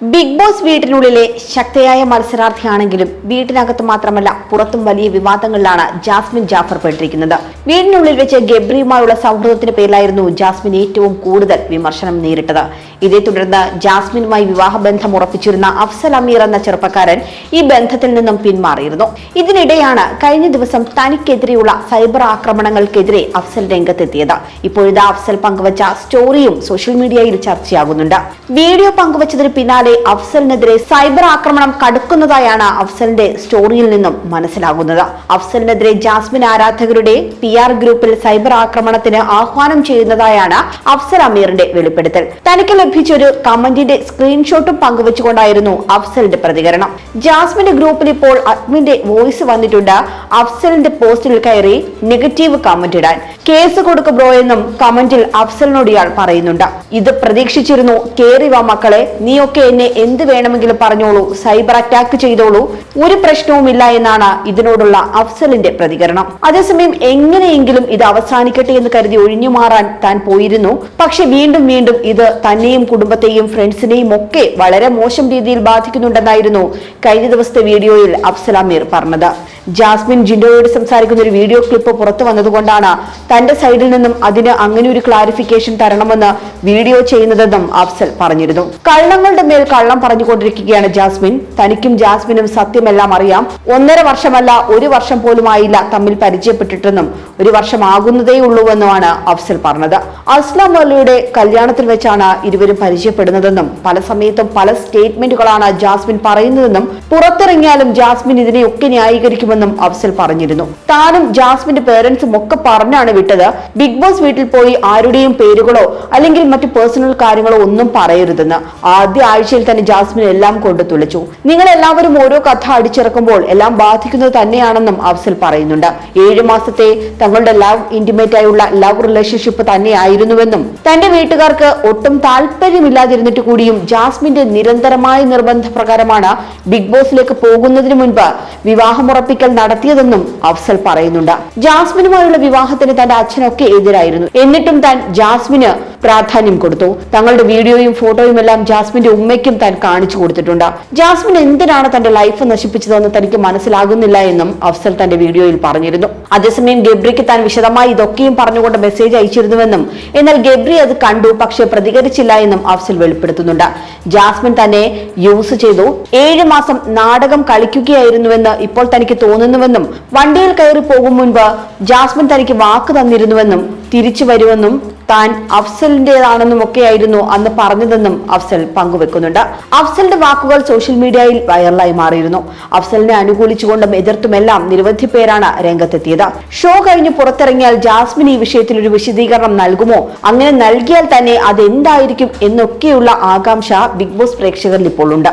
Big boss വീട്ടിനുള്ളിലെ ശക്തിയായ മത്സരാർത്ഥിയാണെങ്കിലും വീട്ടിനകത്ത് മാത്രമല്ല പുറത്തും വലിയ വിവാദങ്ങളിലാണ് ജാസ്മിൻ ജാഫർ പെട്ടിരിക്കുന്നത്. വീടിനുള്ളിൽ വെച്ച് ഗബ്രിയുമായുള്ള സൗഹൃദത്തിന് പേരിലായിരുന്നു ജാസ്മിൻ ഏറ്റവും കൂടുതൽ വിമർശനം നേരിട്ടത്. ഇതേ തുടർന്ന് ജാസ്മിനുമായി വിവാഹബന്ധം ഉറപ്പിച്ചിരുന്ന അഫ്സൽ അമീർ എന്ന ചെറുപ്പക്കാരൻ ഈ ബന്ധത്തിൽ നിന്നും പിന്മാറിയിരുന്നു. ഇതിനിടെയാണ് കഴിഞ്ഞ ദിവസം തനിക്കെതിരെയുള്ള സൈബർ ആക്രമണങ്ങൾക്കെതിരെ അഫ്സൽ രംഗത്തെത്തിയത്. ഇപ്പോഴിതാ അഫ്സൽ പങ്കുവച്ച സ്റ്റോറിയും സോഷ്യൽ മീഡിയയിൽ ചർച്ചയാകുന്നുണ്ട്. വീഡിയോ പങ്കുവച്ചതിന് പിന്നാലെ അഫ്സലിനെതിരെ സൈബർ ആക്രമണം കടുക്കുന്നതായാണ് അഫ്സലിന്റെ സ്റ്റോറിയിൽ നിന്നും മനസ്സിലാകുന്നത്. അഫ്സലിനെതിരെ ജാസ്മിൻ ആരാധകരുടെ PR ഗ്രൂപ്പിൽ സൈബർ ആക്രമണത്തിന് ആഹ്വാനം ചെയ്യുന്നതായാണ് അഫ്സൽ അമീറിന്റെ വെളിപ്പെടുത്തൽ. തനിക്ക് ലഭിച്ചൊരു കമന്റിന്റെ സ്ക്രീൻഷോട്ടും പങ്കുവച്ചുകൊണ്ടായിരുന്നു അഫ്സലിന്റെ പ്രതികരണം. ജാസ്മിന്റെ ഗ്രൂപ്പിൽ ഇപ്പോൾ അഡ്മിന്റെ വോയിസ് വന്നിട്ടുണ്ട്. അഫ്സലിന്റെ പോസ്റ്റിൽ കയറി നെഗറ്റീവ് കമന്റ് ഇടാൻ കേസ് കൊടുക്ക് ബ്രോ എന്നും കമന്റിൽ അഫ്സലിനോട് ഇയാൾ പറയുന്നുണ്ട്. ഇത് പ്രതീക്ഷിച്ചിരുന്നു, കേറി വാ മക്കളെ, നീയൊക്കെ എന്നെ എന്ത് വേണമെങ്കിലും പറഞ്ഞോളൂ, സൈബർ അറ്റാക്ക് ചെയ്തോളൂ, ഒരു പ്രശ്നവുമില്ല എന്നാണ് ഇതിനോടുള്ള അഫ്സലിന്റെ പ്രതികരണം. അതേസമയം എങ്ങനെയെങ്കിലും ഇത് അവസാനിക്കട്ടെ എന്ന് കരുതി ഒഴിഞ്ഞു മാറാൻ താൻ പോയിരുന്നു. പക്ഷെ വീണ്ടും വീണ്ടും ഇത് തന്നെയും കുടുംബത്തെയും ഫ്രണ്ട്സിനെയും ഒക്കെ വളരെ മോശം രീതിയിൽ ബാധിക്കുന്നുണ്ടെന്നായിരുന്നു കഴിഞ്ഞ ദിവസത്തെ വീഡിയോയിൽ അഫ്സൽ അമീർ പറഞ്ഞത്. ജാസ്മിൻ ജിൻഡോയോട് സംസാരിക്കുന്ന ഒരു വീഡിയോ ക്ലിപ്പ് പുറത്തു വന്നതുകൊണ്ടാണ് തന്റെ സൈഡിൽ നിന്നും അതിന് അങ്ങനെ ഒരു ക്ലാരിഫിക്കേഷൻ തരണമെന്ന് വീഡിയോ ചെയ്യുന്നതെന്നും അഫ്സൽ പറഞ്ഞിരുന്നു. കള്ളങ്ങളുടെ മേൽ കള്ളം പറഞ്ഞുകൊണ്ടിരിക്കുകയാണ് ജാസ്മിൻ. തനിക്കും ജാസ്മിനും സത്യമെല്ലാം അറിയാം. 1.5 വർഷമല്ല, 1 വർഷം പോലും ആയില്ല തമ്മിൽ പരിചയപ്പെട്ടിട്ടെന്നും 1 വർഷം ആകുന്നതേ ഉള്ളൂവെന്നുമാണ് അഫ്സൽ പറഞ്ഞത്. അസ്ലാം അലിയുടെ കല്യാണത്തിൽ വെച്ചാണ് ഇരുവരും പരിചയപ്പെടുന്നതെന്നും പല സമയത്തും പല സ്റ്റേറ്റ്മെന്റുകളാണ് ജാസ്മിൻ പറയുന്നതെന്നും പുറത്തിറങ്ങിയാലും ജാസ്മിൻ ഇതിനെയൊക്കെ ന്യായീകരിക്കുമെന്നും അഫ്സൽ പറഞ്ഞിരുന്നു. താനും ജാസ്മിന്റെ പേരൻസും ഒക്കെ പറഞ്ഞാണ് വിട്ടത്. ബിഗ് ബോസ് വീട്ടിൽ പോയി ആരുടെയും പേരുകളോ അല്ലെങ്കിൽ മറ്റു പേഴ്സണൽ കാര്യങ്ങളോ ഒന്നും പറയരുതെന്ന് ആദ്യ ആഴ്ചയിൽ തന്നെ ജാസ്മിൻ എല്ലാം കൊണ്ട് തുളച്ചു. നിങ്ങൾ എല്ലാവരും ഓരോ കഥ അടിച്ചിറക്കുമ്പോൾ എല്ലാം ബാധിക്കുന്നത് തന്നെയാണെന്നും അഫ്സൽ പറയുന്നുണ്ട്. 7 മാസത്തെ തങ്ങളുടെ ഇന്റിമേറ്റ് ആയുള്ള ലവ് റിലേഷൻഷിപ്പ് തന്നെയായിരുന്നുവെന്നും തന്റെ വീട്ടുകാർക്ക് ഒട്ടും താല്പര്യമില്ലാതിരുന്നിട്ട് കൂടിയും ജാസ്മിന്റെ നിരന്തരമായ നിർബന്ധപ്രകാരമാണ് ബിഗ് ബോസിലേക്ക് പോകുന്നതിന് മുൻപ് വിവാഹമുറപ്പിക്കൽ നടത്തിയതെന്നും അഫ്സൽ പറയുന്നുണ്ട്. ജാസ്മിനുമായുള്ള വിവാഹത്തിന് തന്റെ അച്ഛനൊക്കെ എതിരായിരുന്നു. എന്നിട്ടും താൻ ജാസ്മിന് പ്രാധാന്യം കൊടുത്തു. തങ്ങളുടെ വീഡിയോയും ഫോട്ടോയും എല്ലാം ജാസ്മിന്റെ ഉമ്മയ്ക്കും താൻ കാണിച്ചു കൊടുത്തിട്ടുണ്ട്. ജാസ്മിൻ എന്തിനാണ് തന്റെ ലൈഫ് നശിപ്പിച്ചതെന്ന് തനിക്ക് മനസ്സിലാകുന്നില്ല എന്നും അഫ്സൽ തന്റെ വീഡിയോയിൽ പറഞ്ഞിരുന്നു. അതേസമയം ഗബ്രിക്ക് താൻ വിശദമായി ഇതൊക്കെയും പറഞ്ഞുകൊണ്ട് മെസ്സേജ് അയച്ചിരുന്നുവെന്നും എന്നാൽ ഗബ്രി അത് കണ്ടു പക്ഷെ പ്രതികരിച്ചില്ല എന്നും അഫ്സൽ വെളിപ്പെടുത്തുന്നുണ്ട്. ജാസ്മിൻ തന്നെ യൂസ് ചെയ്തു, 7 മാസം നാടകം കളിക്കുകയായിരുന്നുവെന്ന് ഇപ്പോൾ തനിക്ക് തോന്നുന്നുവെന്നും വണ്ടിയിൽ കയറി പോകും മുൻപ് ജാസ്മിൻ തനിക്ക് വാക്ക് തന്നിരുന്നുവെന്നും തിരിച്ചു വരുമെന്നും താൻ അഫ്സലിന്റേതാണെന്നും ഒക്കെയായിരുന്നു അന്ന് പറഞ്ഞതെന്നും അഫ്സൽ പങ്കുവെക്കുന്നുണ്ട്. അഫ്സലിന്റെ വാക്കുകൾ സോഷ്യൽ മീഡിയയിൽ വൈറലായി മാറിയിരുന്നു. അഫ്സലിനെ അനുകൂലിച്ചുകൊണ്ടും എതിർത്തുമെല്ലാം നിരവധി പേരാണ് രംഗത്തെത്തിയത്. ഷോ കഴിഞ്ഞ് പുറത്തിറങ്ങിയാൽ ജാസ്മിൻ ഈ വിഷയത്തിൽ ഒരു വിശദീകരണം നൽകുമോ, അങ്ങനെ നൽകിയാൽ തന്നെ അതെന്തായിരിക്കും എന്നൊക്കെയുള്ള ആകാംക്ഷ ബിഗ് ബോസ് പ്രേക്ഷകരിൽ ഇപ്പോൾ ഉണ്ട്.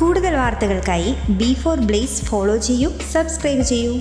കൂടുതൽ വാർത്തകൾക്കായി B4 Blaze ഫോളോ ചെയ്യൂ, സബ്സ്ക്രൈബ് ചെയ്യൂ.